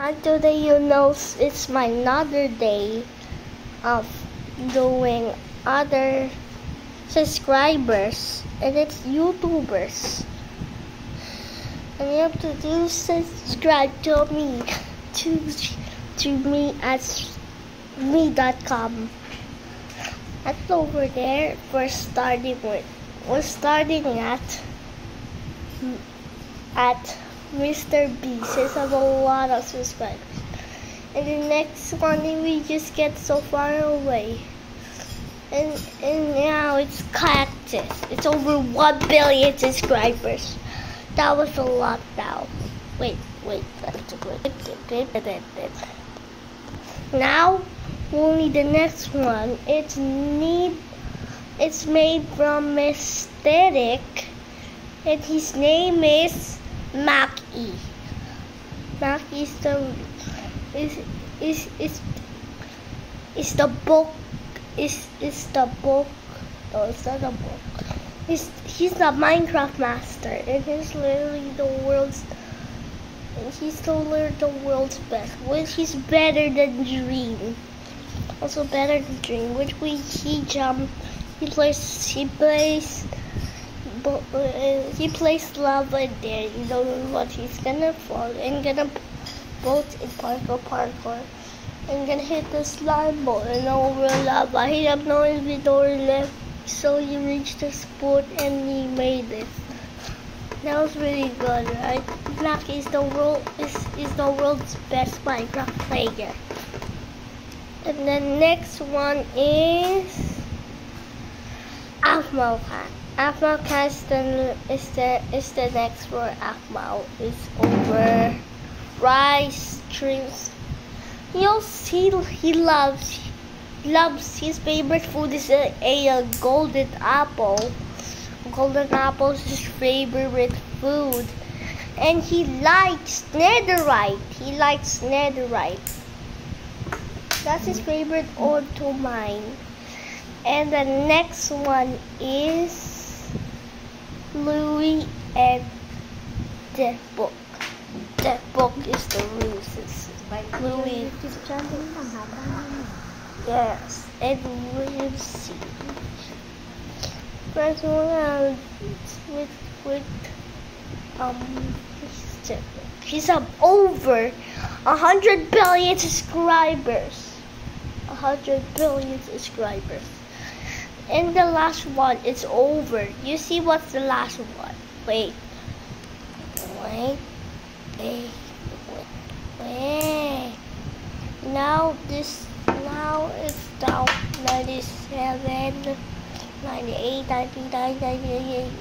everyone. Today it's my another day of doing other subscribers, and it's YouTubers. And you have to do subscribe to me to me at me.com. That's over there. We're starting at Mr. Beast. He has a lot of subscribers. And the next one we just get so far away. And now it's Cactus. It's over 1 billion subscribers. That was a lot now. Wait. Now only the next one. It's made from aesthetic, and his name is Mac-E. Mac-E is the book. Is the book? No, it's not a book. He's the Minecraft master, and he's literally the world's. And he's still the world's best, which is better than Dream. Also better than Dream, which he plays lava in there. You don't know what he's gonna fall and gonna boat in parkour and gonna hit the slime ball and over lava. He have no inventory left, so he reached the spot and he made it. That was really good, right? Black is the world's best Minecraft player. And the next one is Afmal Khan. Afmal Khan is the next for Afmal. It's over rice, shrimps. He loves his favorite food is a golden apple. Golden apple is his favorite food, and he likes netherite. That's his favorite ore to mine. And the next one is Louis and the book. The book is the rules. Louis. Yes, and we'll see. First one he's up over 100 billion subscribers. 100 billion subscribers. And the last one is over. You see what's the last one? Wait. Now it's down 97, 98, 99, 98.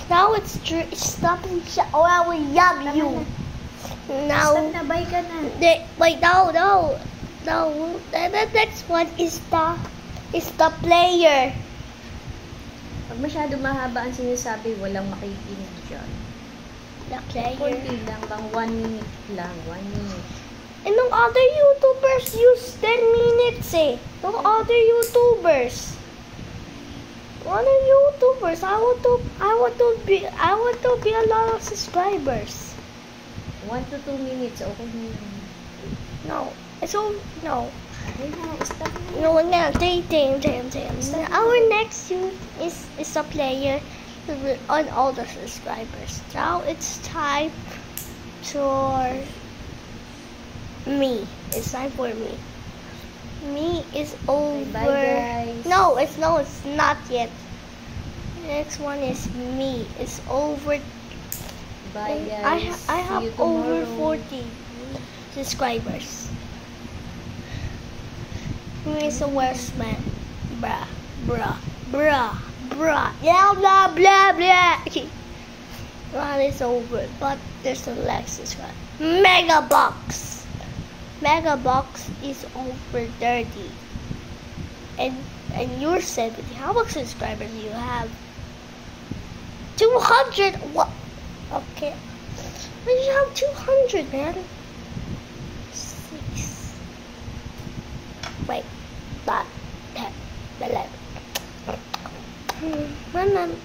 Now it's stopping. Oh, I will yab you. Now. Wait, no. The next one is the player. Pag masyado mahaba ang sinasabi, walang makikinig dyan. The player. Kunti lang, bang 1 minute lang, 1 minute. And no other YouTubers use 10 minutes eh. No other YouTubers. Other YouTubers. I want to be a lot of subscribers. 1 to 2 minutes, okay. No. No. No, damn. Our next is a player on all the subscribers. Now it's time for me. It's time for me. Me is over. Bye, guys. No, it's not yet. The next one is me. It's over. Bye, guys. I have over 40 subscribers. Me is the worst man. Bruh. Yeah, blah. One is over, but there's the next subscriber. Megabox is over 30. And you're 70. How much subscribers do you have? 200. What? Okay. But you have 200, man. 6. Wait. 5, 10, 11. My man.